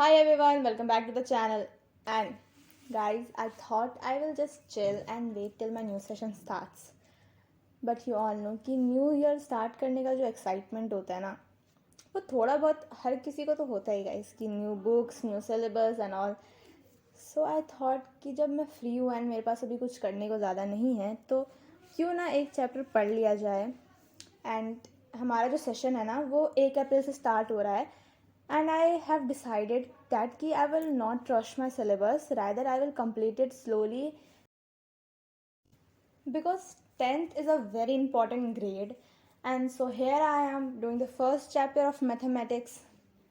Hi everyone, welcome back to the channel. And guys, I thought I will just chill and wait till my new session starts. But you all know कि new year start करने का जो excitement होता है ना, वो थोड़ा बहुत हर किसी को तो होता ही गाइस कि new books, new syllabus and all. So I thought कि जब मैं फ्री हूँ एंड मेरे पास अभी कुछ करने को ज़्यादा नहीं है तो क्यों ना एक चैप्टर पढ़ लिया जाए. एंड हमारा जो सेशन है ना वो 1 अप्रैल से स्टार्ट हो रहा है. And I have decided that ki I will not rush my syllabus, rather I will complete it slowly because 10th is a very important grade. And so here I am doing the first chapter of mathematics,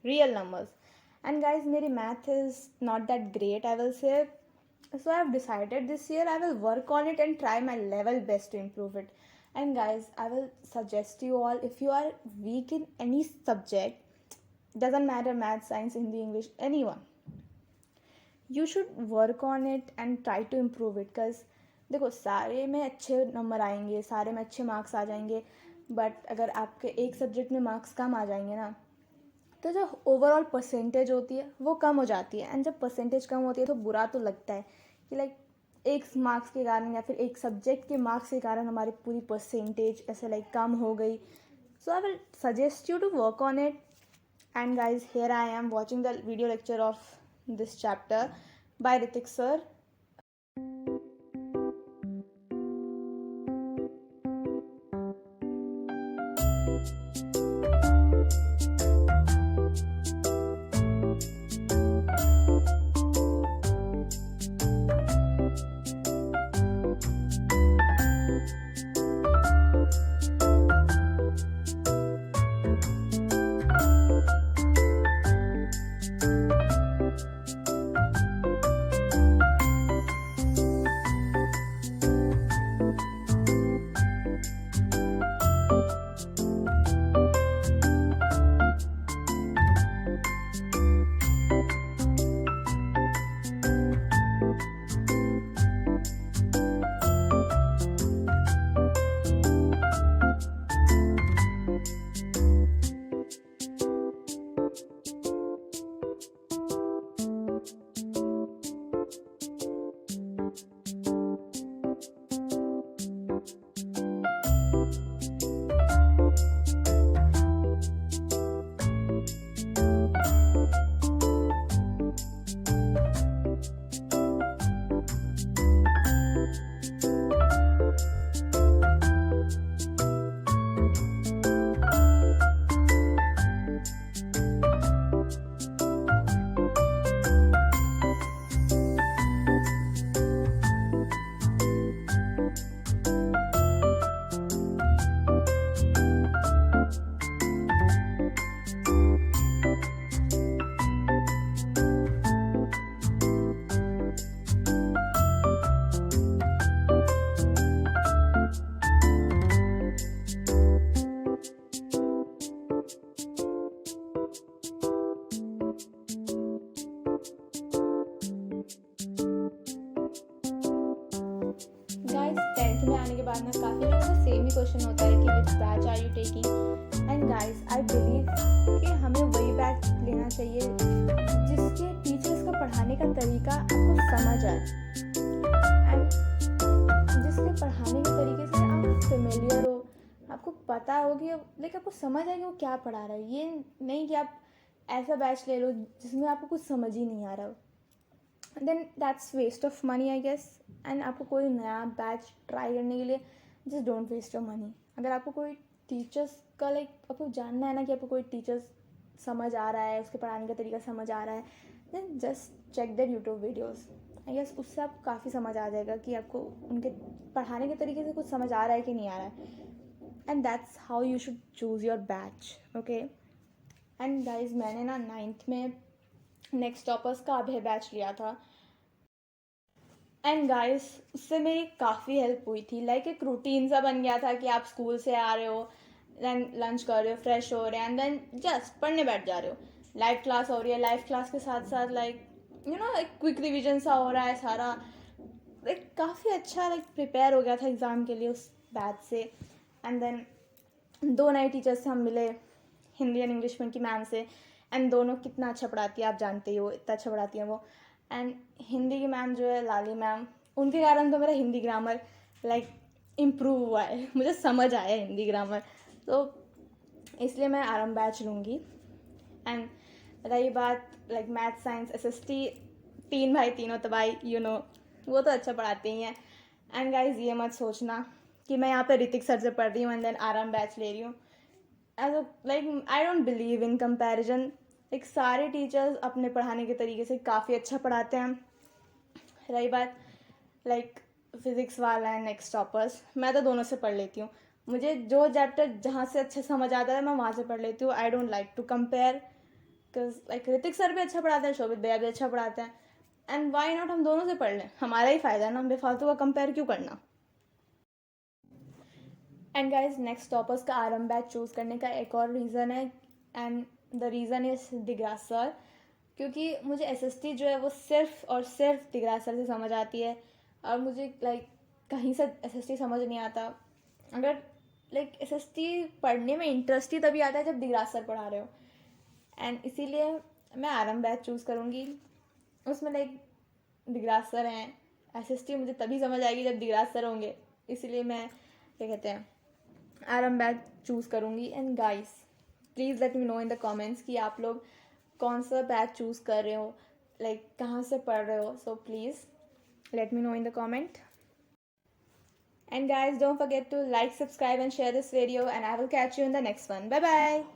real numbers. And guys, मेरी math is not that great, I will say. So I have decided this year I will work on it and try my level best to improve it. And guys, I will suggest you all, if you are weak in any subject, doesn't matter, math, science, Hindi, English, anyone, you should work on it and try to improve it. Because देखो, सारे में अच्छे number आएंगे, सारे में अच्छे marks आ जाएंगे, but अगर आपके एक सब्जेक्ट में मार्क्स कम आ जाएंगे ना, तो जो ओवरऑल परसेंटेज होती है वो कम हो जाती है. एंड जब परसेंटेज कम होती है तो बुरा तो लगता है कि लाइक एक मार्क्स के कारण या फिर एक सब्जेक्ट के मार्क्स के कारण हमारी पूरी परसेंटेज ऐसे लाइक कम हो गई. So I will suggest you to work on it. And guys, here I am watching the video lecture of this chapter by Ritik sir. Guys, 10th में आने के बाद ना काफ़ी लोगों का सेम ही क्वेश्चन होता है कि which batch are you taking. And guys, I believe कि हमें वही बैच लेना चाहिए जिसके टीचर्स का पढ़ाने का तरीका आपको समझ आए एंड जिसके पढ़ाने के तरीके से आप फेमिलियर हो, आपको पता हो कि लाइक आपको समझ आए कि वो क्या पढ़ा रहा है. ये नहीं कि आप ऐसा बैच ले लो जिसमें आपको कुछ समझ ही नहीं आ रहा हो. Then that's waste of money I guess. And आपको कोई नया बैच ट्राई करने के लिए just don't waste your money. अगर आपको कोई टीचर्स का लाइक आपको जानना है ना कि आपको कोई टीचर्स समझ आ रहा है, उसके पढ़ाने का तरीका समझ आ रहा है, then just check their YouTube videos. I guess उससे आपको काफ़ी समझ आ जाएगा कि आपको उनके पढ़ाने के तरीके से कुछ समझ आ रहा है कि नहीं आ रहा है. And that's how you should choose your batch. Okay. And guys, मैंने ना 9th में नेक्स्ट टॉपर्स का अभय बैच लिया था. एंड गाइस, उससे मेरी काफ़ी हेल्प हुई थी. लाइक एक रूटीन सा बन गया था कि आप स्कूल से आ रहे हो, देन लंच कर रहे हो, फ्रेश हो रहे हैं, एंड देन जस्ट पढ़ने बैठ जा रहे हो. लाइव क्लास हो रही है, लाइव क्लास के साथ साथ लाइक यू नो एक क्विक रिविजन सा हो रहा है सारा. लाइक काफ़ी अच्छा लाइक प्रिपेयर हो गया था एग्ज़ाम के लिए उस बैच से. एंड देन 2 नए टीचर्स से हम मिले, हिंदी एंड इंग्लिश में की मैम से. एंड दोनों कितना अच्छा पढ़ाती है आप जानते ही हो, इतना अच्छा पढ़ाती हैं वो। एंड हिंदी की मैम जो है लाली मैम, उनके कारण तो मेरा हिंदी ग्रामर लाइक इम्प्रूव हुआ है, मुझे समझ आया हिंदी ग्रामर, तो इसलिए मैं आरम बैच लूँगी। एंड रही बात लाइक मैथ साइंस SST, तीन भाई तीनों तबाही, वो तो अच्छा पढ़ाते ही हैं। एंड गाइज ये मत सोचना कि मैं यहाँ पे ऋतिक सर से पढ़ रही हूँ एंड देन आराम बैच ले रही हूँ। As like I don't believe in comparison. Like सारे टीचर्स अपने पढ़ाने के तरीके से काफ़ी अच्छा पढ़ाते हैं। रही बात लाइक फिज़िक्स वाला है नेक्स्ट टॉपर्स, मैं तो दोनों से पढ़ लेती हूँ। मुझे जो चैप्टर जहाँ से अच्छे समझ आता है मैं वहाँ से पढ़ लेती हूँ। I don't like to compare, because like Hrithik sir भी अच्छा पढ़ाते हैं, शोभित भैया भी अच्छा पढ़ाते हैं, एंड वाई नॉट हम दोनों से पढ़ लें, हमारा ही फ़ायदा है ना, हम बेफालतू का कंपेयर क्यों करना। एंड गाइज नेक्स्ट टॉपर्स का आरम बैच चूज़ करने का एक और रीज़न है, and the reason is Digras sir, क्योंकि मुझे SST जो है वो सिर्फ और सिर्फ दिग्रास सर से समझ आती है, और मुझे लाइक कहीं से SST समझ नहीं आता। अगर लाइक SST पढ़ने में इंटरेस्ट ही तभी आता है जब दिग्रास सर पढ़ा रहे हो, एंड इसीलिए मैं आरम बैच चूज़ करूँगी। उसमें लाइक दिग्रास सर हैं, SST मुझे तभी समझ आएगी जब दिग्रास सर होंगे, इसीलिए मैं क्या कहते हैं आरम बैच चूज़ करूँगी। And guys please let me know in the comments कि आप लोग कौन सा बैच चूज़ कर रहे हो, लाइक कहाँ से पढ़ रहे हो, so please let me know in the comment. And guys, don't forget to like, subscribe and share this video, and I will catch you in the next one. Bye bye.